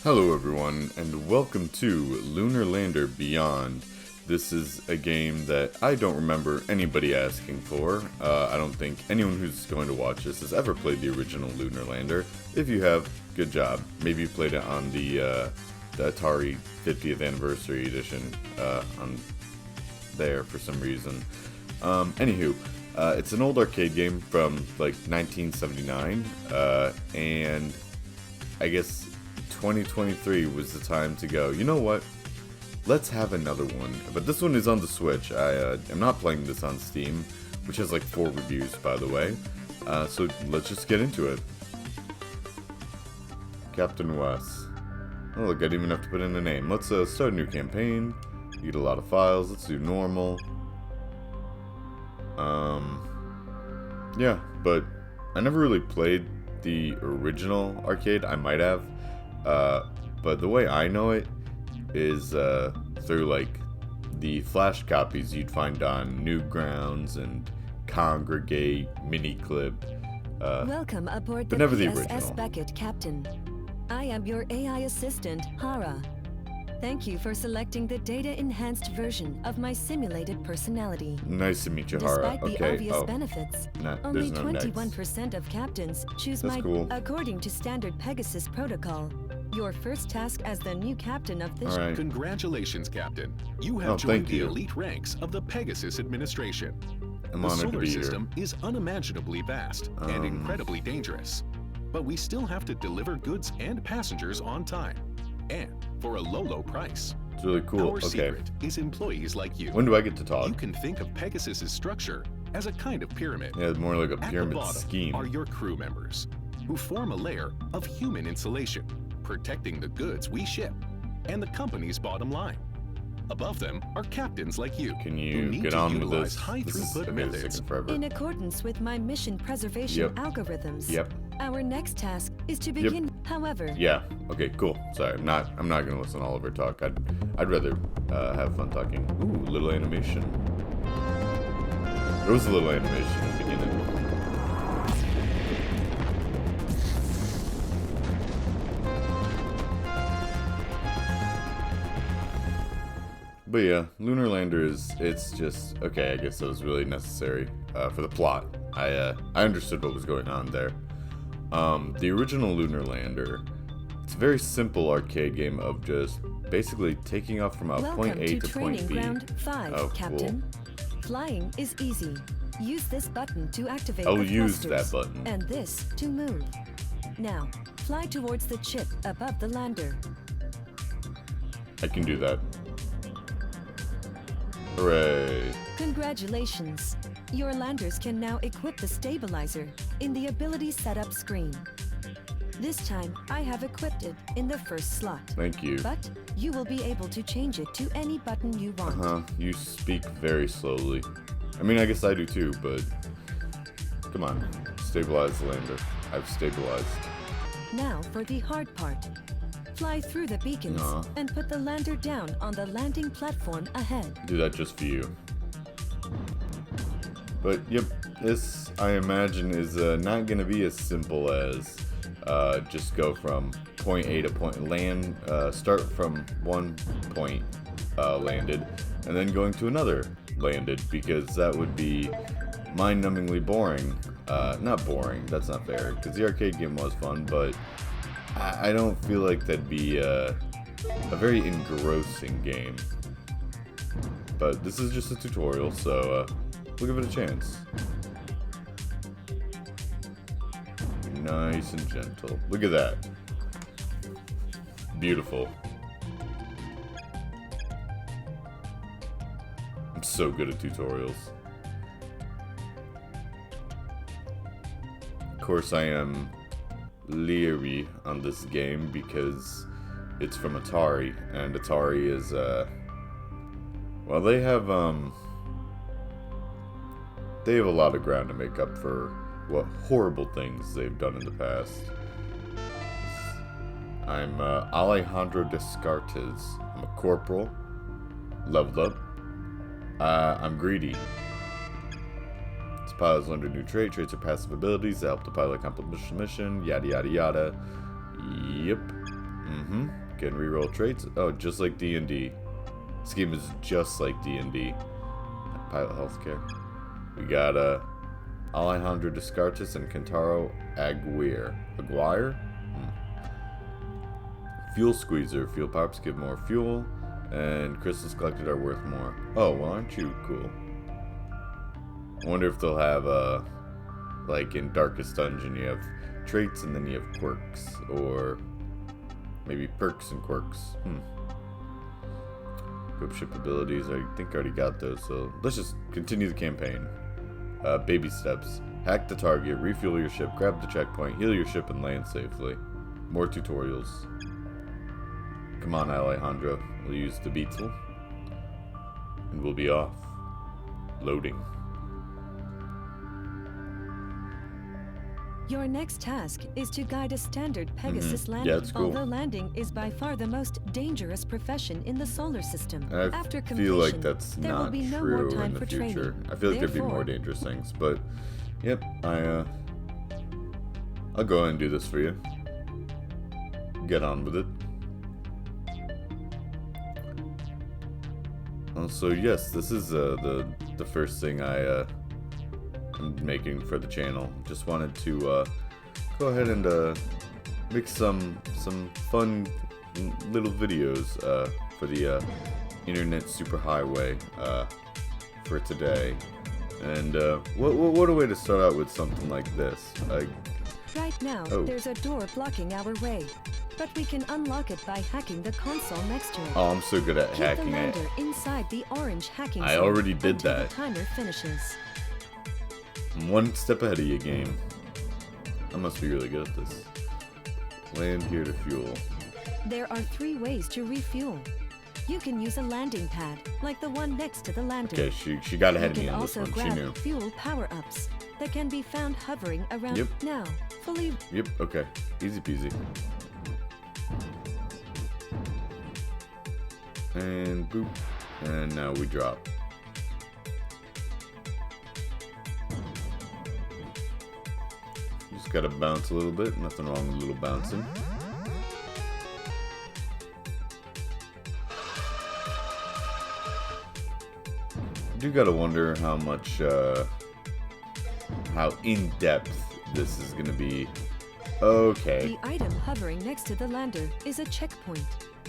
Hello everyone, and welcome to Lunar Lander Beyond. This is a game that I don't remember anybody asking for. I don't think anyone who's going to watch this has ever played the original Lunar Lander. If you have, good job. Maybe you played it on the Atari 50th Anniversary Edition on there for some reason. Anywho, it's an old arcade game from like 1979, and I guess 2023 was the time to go, you know what, let's have another one. But this one is on the Switch. I am not playing this on Steam, which has like 4 reviews, by the way. So let's just get into it. Captain Wes. Oh look, I didn't even have to put in a name. Let's start a new campaign. Need a lot of files. Let's do normal. Yeah, but I never really played the original arcade. I might have. But the way I know it is through like the flash copies you'd find on Newgrounds and Congregate, Miniclip, Welcome aboard but the never the PSS original. Beckett, Captain. I am your AI assistant, Hara. Thank you for selecting the data-enhanced version of my simulated personality. Nice to meet you, Hara. Despite the Okay. obvious Oh, benefits, there's only no next. 21% of captains choose That's my cool. according to standard Pegasus protocol. Your first task as the new captain of this All right. Congratulations, Captain. You have Oh, joined thank the you. elite ranks of the Pegasus administration. I'm The honored to solar be system is unimaginably vast and Um. incredibly dangerous. But we still have to deliver goods and passengers on time. And for a low price. here. It's really cool. Our Okay. secret is employees like you. When do I get to talk? You can think of Pegasus's structure as a kind of pyramid. Yeah, more like a At pyramid the bottom scheme. are your crew members, who form a layer of human insulation, protecting the goods we ship and the company's bottom line. Above them are captains like you, Can who you need get to on with utilize this? high This is throughput okay, this is methods. taking forever. in accordance with my mission preservation Yep. algorithms. Yep. Our next task is to begin. However, Yeah. Okay. Cool. Sorry. I'm not gonna listen to all of her talk. I'd rather have fun talking. Ooh, little animation. There was a little animation at the beginning. But yeah, Lunar Lander it's just okay. I guess that was really necessary for the plot. I understood what was going on there. The original Lunar Lander, it's a very simple arcade game of just basically taking off from a welcome point A to to training point B. ground 5, Oh, Captain. Flying is easy. Use this button to activate I'll the use thrusters, that button. and this to move. Now, fly towards the chip above the lander. I can do that. Hooray! Congratulations! Your landers can now equip the stabilizer in the ability setup screen. This time, I have equipped it in the first slot. Thank you. But you will be able to change it to any button you want. You speak very slowly. I mean, I guess I do too, but come on, stabilize the lander. I've stabilized. Now for the hard part. Fly through the beacons Aw. and put the lander down on the landing platform ahead. Do that just for you. But yep, this I imagine is not going to be as simple as just go from point A to point land, start from one point landed, and then going to another landed, because that would be mind-numbingly boring. Not boring, that's not fair, because the arcade game was fun, but I don't feel like that'd be a very engrossing game. But this is just a tutorial, so we'll give it a chance. Nice and gentle. Look at that. Beautiful. I'm so good at tutorials. Of course, I am leery on this game because it's from Atari, and Atari is well, they have a lot of ground to make up for what horrible things they've done in the past. I'm Alejandro Descartes. I'm a corporal, leveled up. I'm greedy. Pilots learn a new trait. Traits are passive abilities that help the pilot accomplish the mission. Yada yada yada. Yep. Mm-hmm. Can reroll traits. Oh, just like D&D. This game is just like D&D. Pilot healthcare. We got Alejandro Descartes and Kentaro Aguirre. Fuel squeezer. Fuel power-ups give more fuel. And crystals collected are worth more. Oh, well, aren't you cool? I wonder if they'll have, like in Darkest Dungeon, you have traits and then you have quirks. Or maybe perks and quirks. Equip ship abilities. I think I already got those, so let's just continue the campaign. Baby steps. Hack the target, refuel your ship, grab the checkpoint, heal your ship, and land safely. More tutorials. Come on, Alejandro. We'll use the beetle. And we'll be off. Loading. Your next task is to guide a standard Pegasus landing. Yeah, it's cool. Although landing is by far the most dangerous profession in the solar system. And After I feel like completion, that's there will not be no more true time in the for future. training. I feel like there'd be Therefore, more dangerous things, but yep, I'll go ahead and do this for you. Get on with it. So yes, this is the first thing I'm making for the channel. Just wanted to go ahead and make some fun little videos for the internet superhighway for today. And what a way to start out with something like this. Right now, there's a door blocking our way, but we can unlock it by hacking the console next to it. Oh, I'm so good at Keep hacking the it. lander inside the orange hacking I zone already did until that. the timer finishes. I'm one step ahead of you, game. I must be really good at this. Land here to fuel. There are 3 ways to refuel. You can use a landing pad, like the one next to the lander. Okay, she got ahead of You me can on this also one. She grab knew. fuel power-ups that can be found hovering around. Yep. Now, fully. Yep, okay. Easy peasy. And boop. And now we drop. Just gotta bounce a little bit. Nothing wrong with a little bouncing. I do gotta wonder how much, how in-depth this is gonna be. Okay. The item hovering next to the lander is a checkpoint.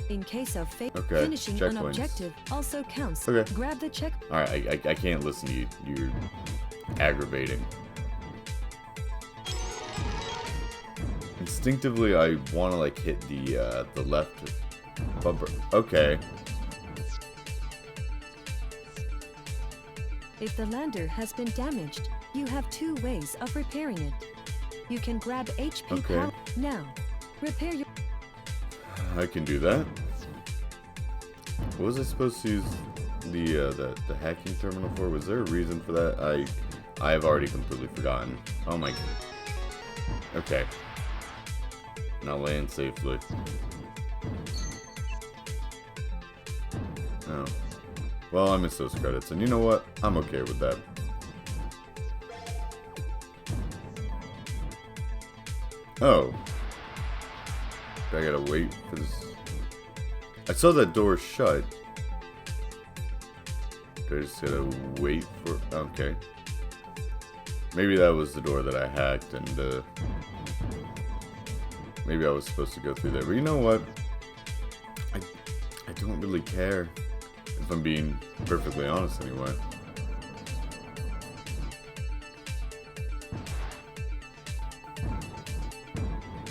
In case of Okay, finishing an checkpoints. objective also counts. Okay. Grab the check. Alright, I can't listen to you. You're aggravating. Instinctively, I want to like hit the left bumper. Okay. If the lander has been damaged, you have 2 ways of repairing it. You can grab HP Okay. power. Now, repair your. I can do that. What was I supposed to use the hacking terminal for? Was there a reason for that? I have already completely forgotten. Oh my god. Okay. Now land safely. Oh. Well, I missed those credits, and you know what? I'm okay with that. Oh. I gotta wait for this. I saw that door shut. Do I just gotta wait for... Okay. Maybe that was the door that I hacked, and maybe I was supposed to go through there. But you know what? I don't really care. If I'm being perfectly honest anyway.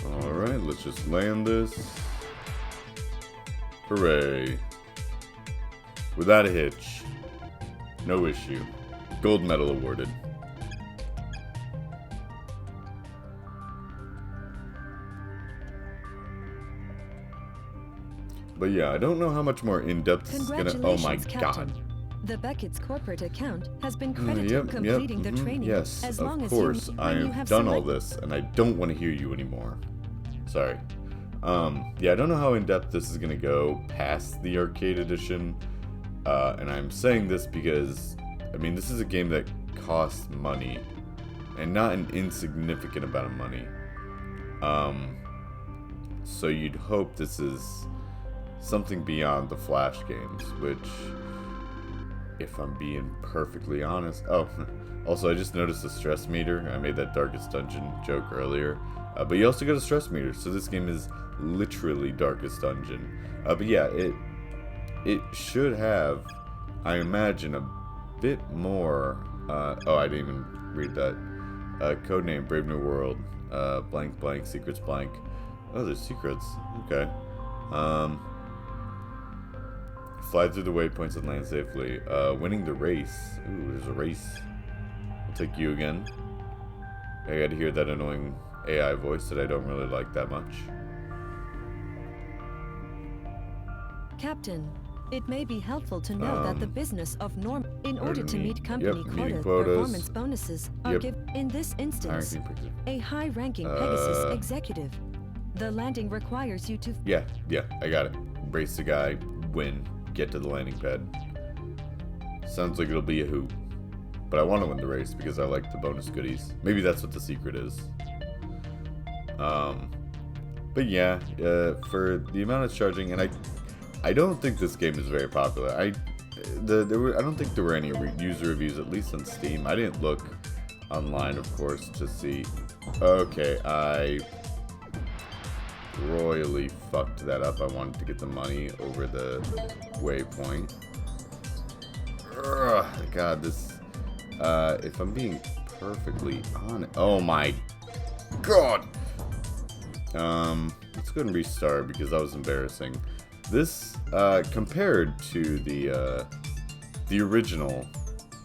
Alright, let's just land this. Hooray. Without a hitch. No issue. Gold medal awarded. But yeah, I don't know how much more in-depth this is gonna... Oh my Congratulations, god. Captain. The Beckett's corporate account has been credited Yep, completing the training. Yes, as of long as course. you, I when you have have done all select- this, and I don't want to hear you anymore. Sorry. Yeah, I don't know how in-depth this is gonna go past the arcade edition. And I'm saying this because, I mean, this is a game that costs money. And not an insignificant amount of money. So you'd hope this is something beyond the Flash games, which, if I'm being perfectly honest... Oh, also, I just noticed the stress meter. I made that Darkest Dungeon joke earlier. But you also get a stress meter, so this game is literally Darkest Dungeon. But yeah, it should have, I imagine, a bit more... oh, I didn't even read that. Codename Brave New World. Blank blank, secrets blank. Oh, there's secrets. Okay. Fly through the waypoints and land safely. Winning the race. Ooh, there's a race. I'll take you again. I gotta hear that annoying AI voice that I don't really like that much. Captain, it may be helpful to know that the business of in order to meet company quotas, performance bonuses are given. In this instance, a high-ranking Pegasus executive. The landing requires you to... Yeah, I got it. Brace the guy, win, get to the landing pad. Sounds like it'll be a hoot. But I want to win the race because I like the bonus goodies. Maybe that's what the secret is. But yeah, for the amount it's charging, and I don't think this game is very popular. I don't think there were any user reviews, at least on Steam. I didn't look online, of course, to see. Okay, I royally fucked that up. I wanted to get the money over the waypoint. Ugh, God, this. If I'm being perfectly honest, oh my God. Let's go ahead and restart because that was embarrassing. This, compared to the original,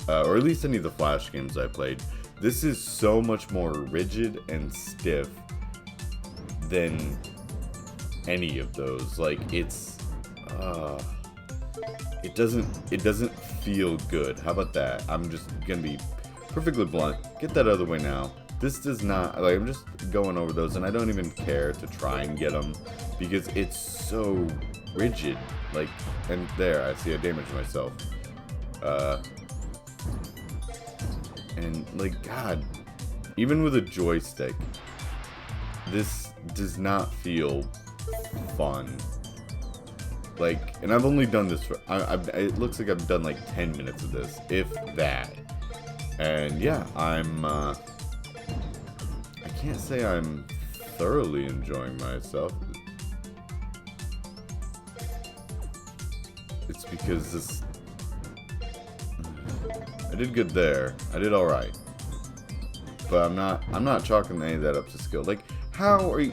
or at least any of the Flash games I played, this is so much more rigid and stiff than any of those. Like, it doesn't feel good. How about that? I'm just gonna be perfectly blunt. Get that out of the way now. This does not, like, I'm just going over those, and I don't even care to try and get them because it's so rigid. Like, and there, I see I damaged myself. And, like, God, even with a joystick, this does not feel fun. Like, and I've only done this for, it looks like I've done like 10 minutes of this, if that. And yeah, I can't say I'm thoroughly enjoying myself. It's because this, I did good there. I did all right. But I'm not chalking any of that up to skill. Like, how are you?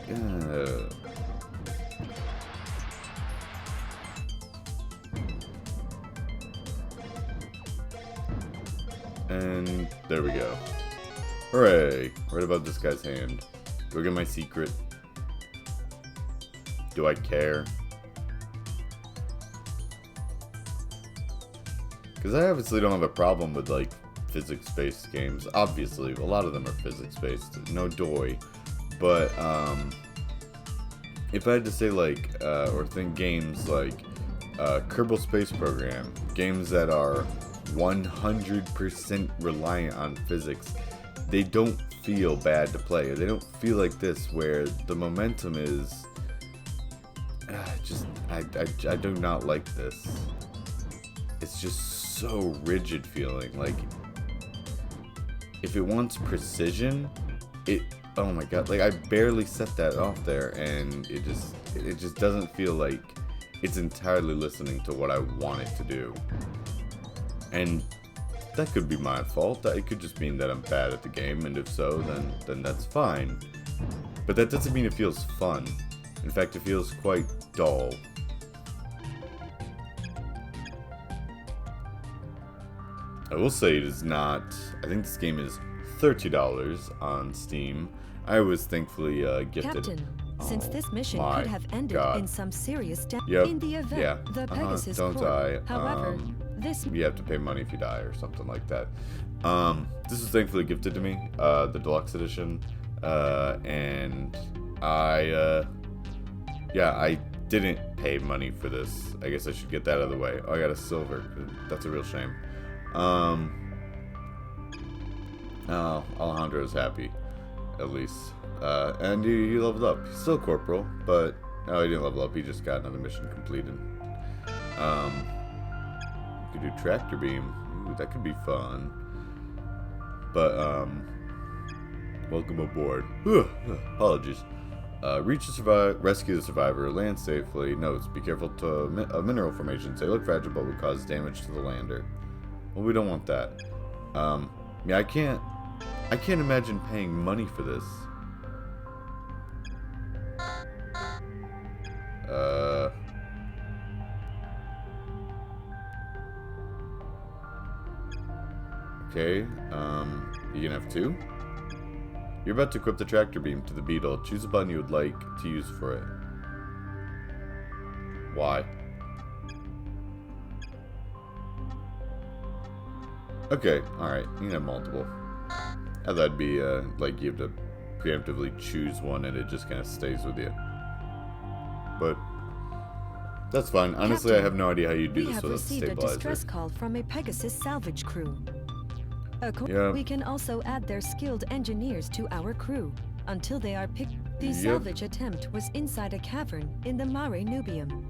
And there we go. Hooray! Right about this guy's hand. Do I get my secret? Do I care? Because I obviously don't have a problem with, like, physics-based games. Obviously, a lot of them are physics-based. No doy. But, if I had to say, like, or think games like Kerbal Space Program, games that are 100% reliant on physics, they don't feel bad to play. They don't feel like this, where the momentum is I do not like this. It's just so rigid feeling. Like, if it wants precision, oh my God, like, I barely set that off there, and it just doesn't feel like it's entirely listening to what I want it to do. And that could be my fault. It could just mean that I'm bad at the game, and if so, then that's fine. But that doesn't mean it feels fun. In fact, it feels quite dull. I will say it is not... I think this game is $30 on Steam. I was thankfully gifted... Captain, since this mission could have ended in some serious damage in the event the Pegasus don't die. However, you have to pay money if you die or something like that. This was thankfully gifted to me, the deluxe edition, and I didn't pay money for this. I guess I should get that out of the way. Oh, I got a silver. That's a real shame. Oh, Alejandro's happy. at least. And he leveled up. He's still corporal, but no, he didn't level up. He just got another mission completed. You could do tractor beam. Ooh, that could be fun. But welcome aboard. Apologies. Rescue the survivor. Land safely. Notes: be careful to mineral formations. They look fragile, but would cause damage to the lander. Well, we don't want that. Yeah, I can't imagine paying money for this. Okay, you can have two? You're about to equip the tractor beam to the Beetle. Choose a button you would like to use for it. Why? Okay, alright, you can have multiple. I thought that'd be, like you have to preemptively choose one and it just kind of stays with you. But that's fine. Honestly, Captain, I have no idea how you do we this have without the received a stabilizer. distress call from a Pegasus salvage crew. Yeah. We can also add their skilled engineers to our crew until they are picked. The Yep. salvage attempt was inside a cavern in the Mare Nubium.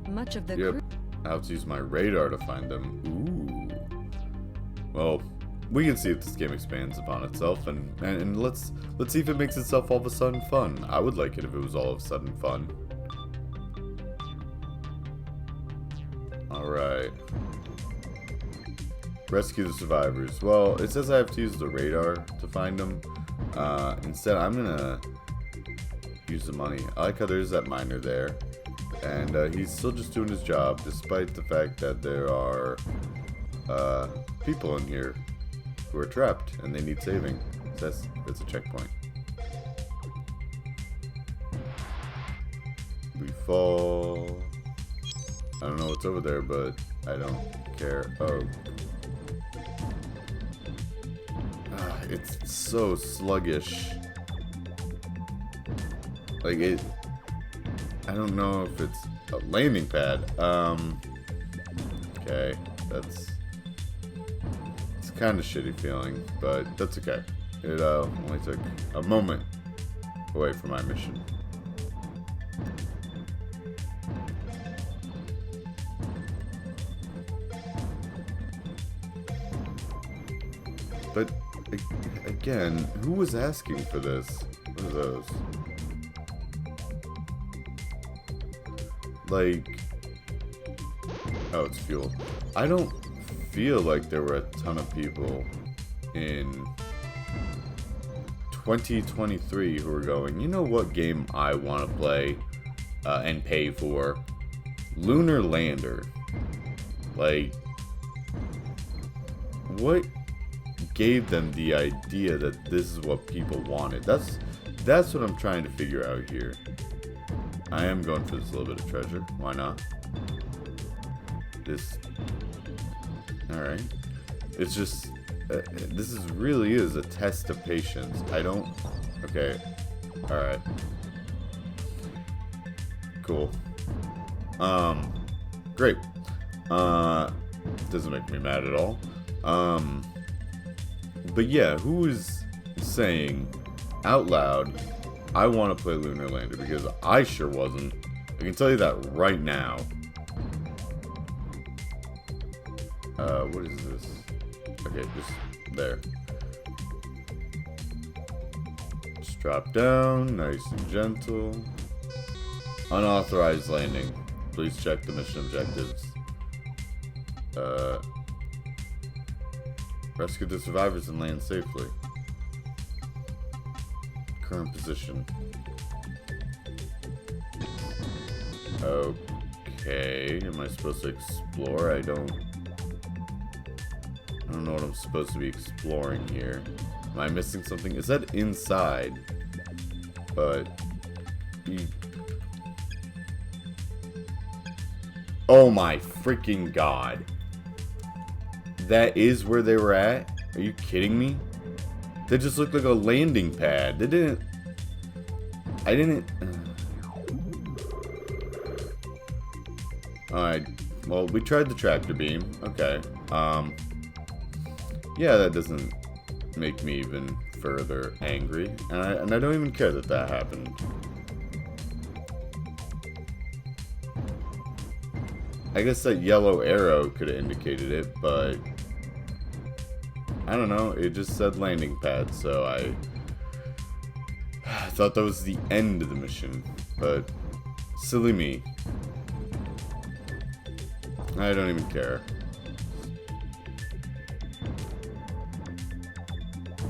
Much of the crew. I have to use my radar to find them. Ooh. Well, we can see if this game expands upon itself, and let's see if it makes itself all of a sudden fun. I would like it if it was all of a sudden fun. Alright. Rescue the survivors. Well, it says I have to use the radar to find them. Instead, I'm gonna use the money. I like how there's that miner there. And he's still just doing his job, despite the fact that there are people in here who are trapped and they need saving. So that's a checkpoint. We fall. I don't know what's over there, but I don't care. Oh. It's so sluggish. Like it. I don't know if it's a landing pad. Okay, it's kind of shitty feeling, but that's okay. It only took a moment away from my mission. But again, who was asking for this? What are those? Like, oh, it's fuel. I don't feel like there were a ton of people in 2023 who were going, you know what game I want to play and pay for? Lunar Lander. Like, what gave them the idea that this is what people wanted? That's what I'm trying to figure out here. I am going for this little bit of treasure. Why not? Alright. It's just... this really is a test of patience. I don't... Okay. Alright. Cool. Great. Doesn't make me mad at all. But yeah, who is saying out loud, I want to play Lunar Lander, because I sure wasn't. I can tell you that right now. What is this? Okay, just there. Just drop down, nice and gentle. Unauthorized landing. Please check the mission objectives. Rescue the survivors and land safely. Current position. Okay, am I supposed to explore? I don't know what I'm supposed to be exploring here. Am I missing something? Is that inside? But oh my freaking god. That is where they were at? Are you kidding me? They just looked like a landing pad. They didn't... I didn't... Alright. Well, we tried the tractor beam. Okay. Yeah, that doesn't make me even further angry, and I don't even care that that happened. I guess that yellow arrow could have indicated it, but I don't know, it just said landing pad, so I thought that was the end of the mission, but silly me. I don't even care.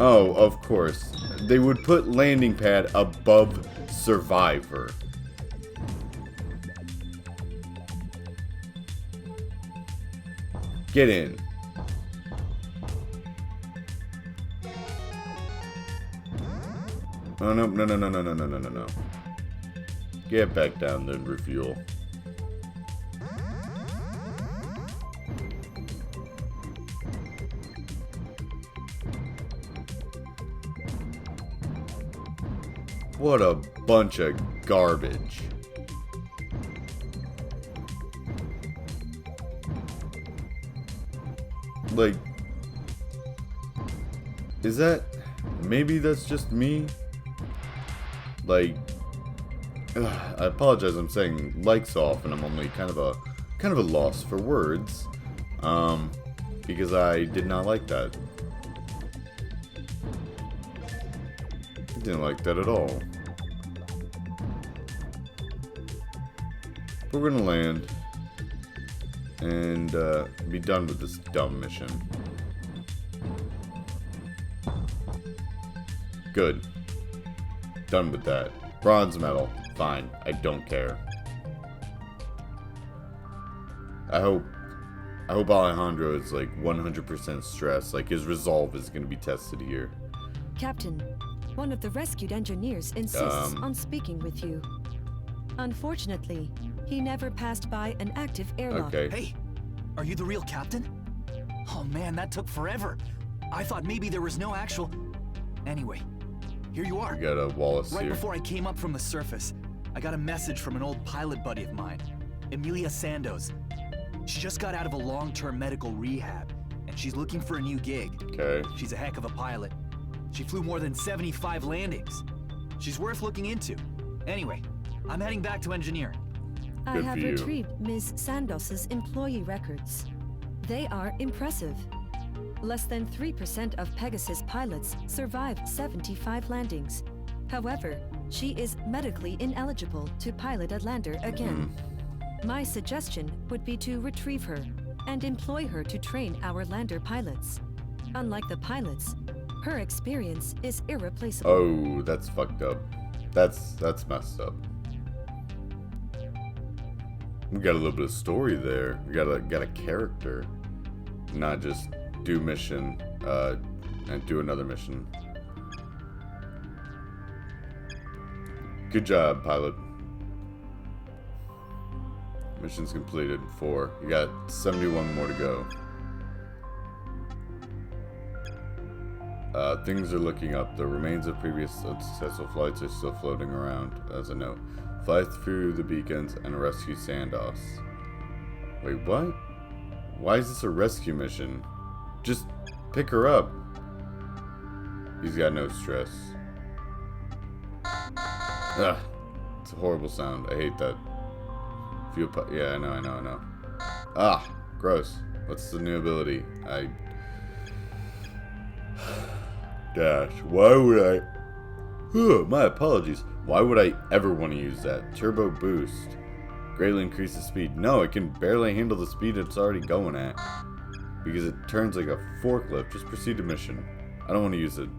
Oh, of course. They would put landing pad above survivor. Get in. Oh, no, no, no, no, no, no, no, no, no, no. Get back down then, refuel. What a bunch of garbage. Like, is that, maybe that's just me? Like, I apologize, I'm saying likes off and I'm only kind of a loss for words, because I did not like that. Didn't like that at all. We're gonna land and be done with this dumb mission. Good. Done with that. Bronze medal. Fine. I don't care. I hope Alejandro is like 100% stressed. Like his resolve is gonna be tested here. Captain, one of the rescued engineers insists on speaking with you. Unfortunately, he never passed by an active airlock. Okay. Hey, are you the real captain? Oh man, that took forever. I thought maybe there was no actual... Anyway, here you are. We got a Wallace Right here. before I came up from the surface, I got a message from an old pilot buddy of mine, Emilia Sandoz. She just got out of a long-term medical rehab, and she's looking for a new gig. Okay. She's a heck of a pilot. She flew more than 75 landings. She's worth looking into. Anyway, I'm heading back to engineering. I Good have for you. retrieved Ms. Sandos's employee records. They are impressive. Less than 3% of Pegasus pilots survive 75 landings. However, she is medically ineligible to pilot a lander again. My suggestion would be to retrieve her and employ her to train our lander pilots. Unlike the pilots, her experience is irreplaceable. Oh, that's fucked up. That's messed up. We got a little bit of story there. We got a character, not just do mission and do another mission. Good job, pilot. Mission's completed. 4. You got 71 more to go. Things are looking up. The remains of previous unsuccessful flights are still floating around. As a note, fly through the beacons and rescue Sandos. Wait, what? Why is this a rescue mission? Just pick her up. He's got no stress. Ugh, it's a horrible sound. I hate that. Yeah, I know. Ah, gross. What's the new ability? Dash. Why would I? My apologies. Why would I ever want to use that? Turbo boost. Greatly increases speed. No, it can barely handle the speed it's already going at. Because it turns like a forklift. Just proceed to mission. I don't want to use it.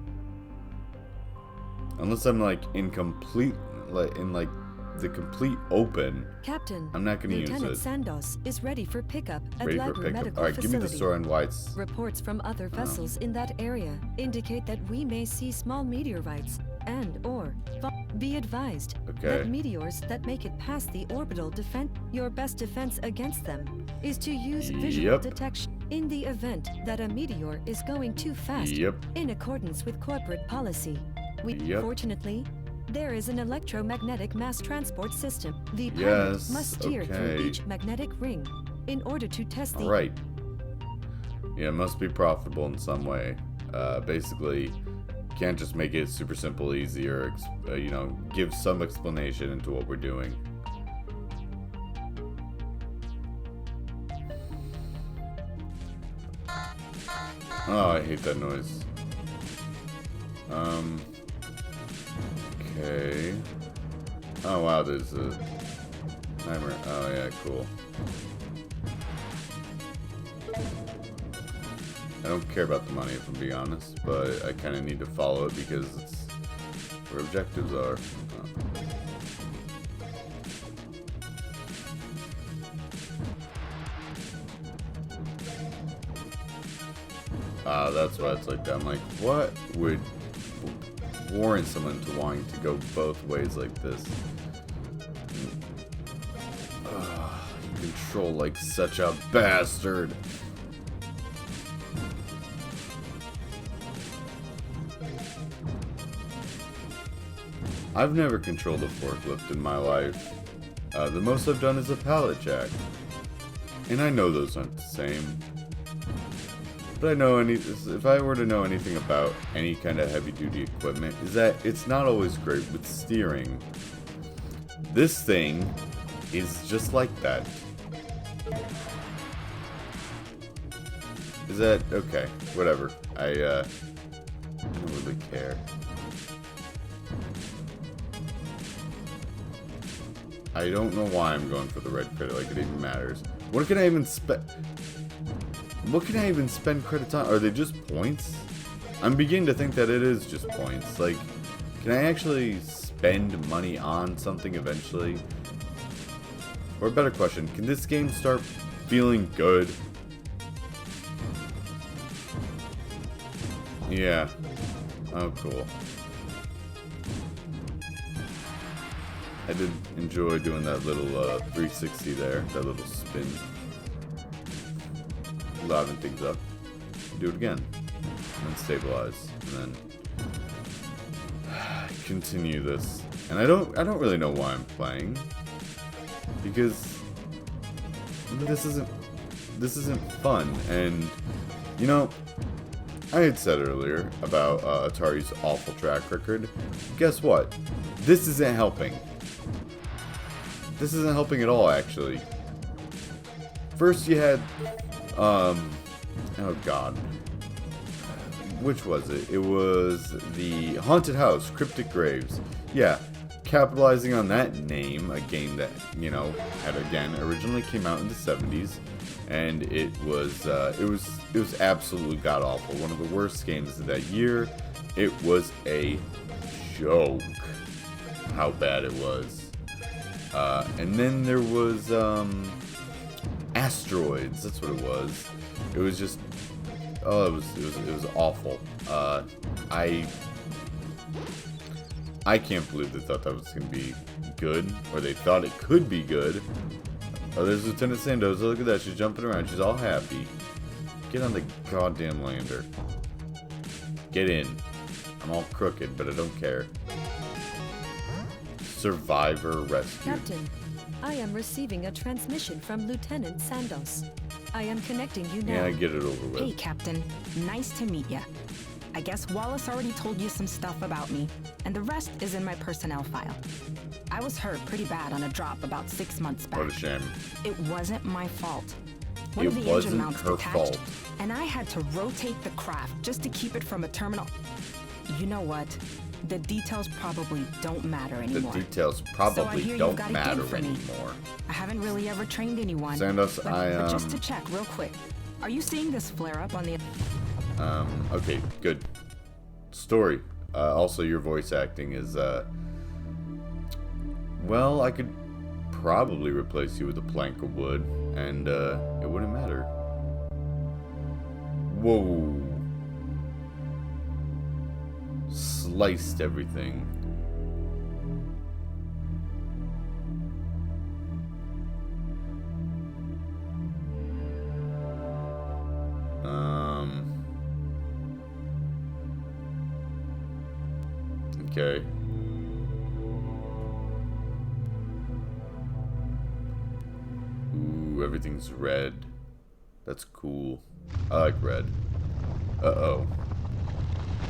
Unless I'm like in complete, the complete open. Captain, I'm not going to use Lieutenant it. Sandos is ready for pickup at Ready for Labour pickup. Medical Alright, give me the Facility. story on why it's... Reports from other vessels in that area indicate that we may see small meteorites and/or be advised Okay. that meteors that make it past the orbital defense, your best defense against them is to use visual Yep. detection. In the event that a meteor is going too fast, Yep. in accordance with corporate policy, Yep. fortunately, there is an electromagnetic mass transport system. The pilot Yes, must steer through okay. each magnetic ring in order to test the Alright. Yeah, it must be profitable in some way. Basically, can't just make it super simple, easy, or you know, give some explanation into what we're doing. Oh, I hate that noise. Okay. Oh wow, there's a timer. Oh yeah, cool. I don't care about the money, if I'm being honest, but I kind of need to follow it because it's where objectives are. That's why it's like that. I'm like, what would warrant someone to wanting to go both ways like this? You control like such a bastard. I've never controlled a forklift in my life. The most I've done is a pallet jack. And I know those aren't the same. But I know if I were to know anything about any kind of heavy-duty equipment, is that it's not always great with steering. This thing is just like that. Is that okay? Whatever. I don't really care. I don't know why I'm going for the red credit like it even matters. What can I even spend? What can I even spend credits on? Are they just points? I'm beginning to think that it is just points. Like, can I actually spend money on something eventually? Or a better question, can this game start feeling good? Yeah. Oh, cool. I did enjoy doing that little 360 there, that little spin. Liven things up. Do it again. And then stabilize. And then continue this. And I don't really know why I'm playing. Because this isn't fun. And you know, I had said earlier about Atari's awful track record. Guess what? This isn't helping. This isn't helping at all, actually. First you had oh god. Which was it? It was the Haunted House, Cryptic Graves. Yeah, capitalizing on that name, a game that, you know, had again originally came out in the 70s, and it was absolutely god awful. One of the worst games of that year. It was a joke how bad it was. And then there was Asteroids. That's what it was. It was just, oh, it was awful. I can't believe they thought that was gonna be good, or they thought it could be good. Oh, there's Lieutenant Sandoz. Look at that. She's jumping around. She's all happy. Get on the goddamn lander. Get in. I'm all crooked, but I don't care. Survivor rescue. Captain, I am receiving a transmission from Lieutenant Sandoz. I am connecting you now. Yeah, get it over with. Hey, Captain. Nice to meet ya. I guess Wallace already told you some stuff about me, and the rest is in my personnel file. I was hurt pretty bad on a drop about 6 months back. What a shame. It wasn't my fault. One It of the engine wasn't mounts her detached, fault. and I had to rotate the craft just to keep it from a terminal. You know what? The details probably don't matter The anymore. details So I probably hear you've don't got a matter gig for me. anymore. I haven't really ever trained anyone. Sandoz, but just to check real quick, are you seeing this flare up on the... Okay, good. Story. Also, your voice acting is, well, I could probably replace you with a plank of wood, and, it wouldn't matter. Whoa. Sliced everything. Okay. Ooh, everything's red. That's cool. I like red. Uh-oh.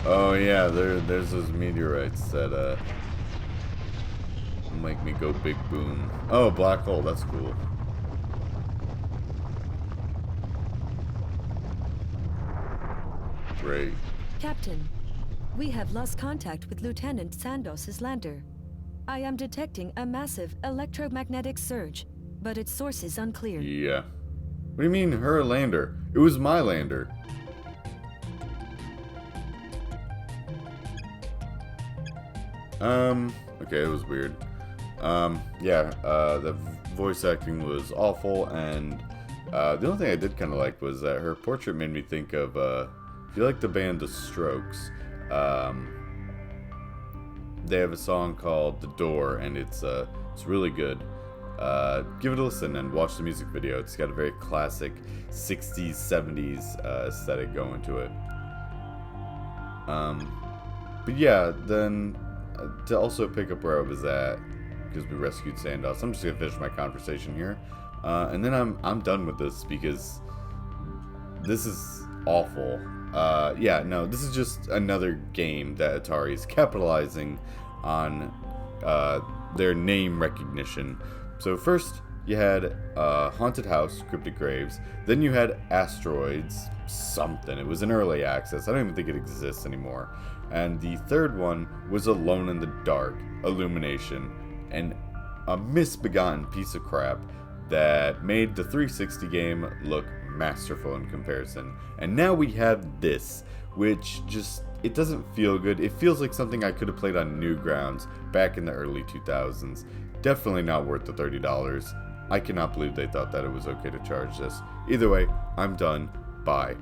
Oh yeah, there's those meteorites that make me go big boom. Oh, black hole, that's cool. Great. Captain, we have lost contact with Lieutenant Sandos's lander. I am detecting a massive electromagnetic surge, but its source is unclear. Yeah. What do you mean, her lander? It was my lander. Okay, it was weird. Yeah, the voice acting was awful, and the only thing I did kind of like was that her portrait made me think of, if you like the band The Strokes, they have a song called The Door, and it's really good. Give it a listen and watch the music video. It's got a very classic 60s, 70s aesthetic going to it. But yeah, then to also pick up where I was at, because we rescued Sandos, I'm just gonna finish my conversation here, and then I'm done with this because this is awful. Yeah, no, this is just another game that Atari is capitalizing on their name recognition. So first you had Haunted House, Cryptic Graves. Then you had Asteroids, something. It was in early access. I don't even think it exists anymore. And the third one was Alone in the Dark, Illumination, and a misbegotten piece of crap that made the 360 game look masterful in comparison. And now we have this, which just, it doesn't feel good. It feels like something I could have played on Newgrounds back in the early 2000s. Definitely not worth the $30. I cannot believe they thought that it was okay to charge this. Either way, I'm done. Bye.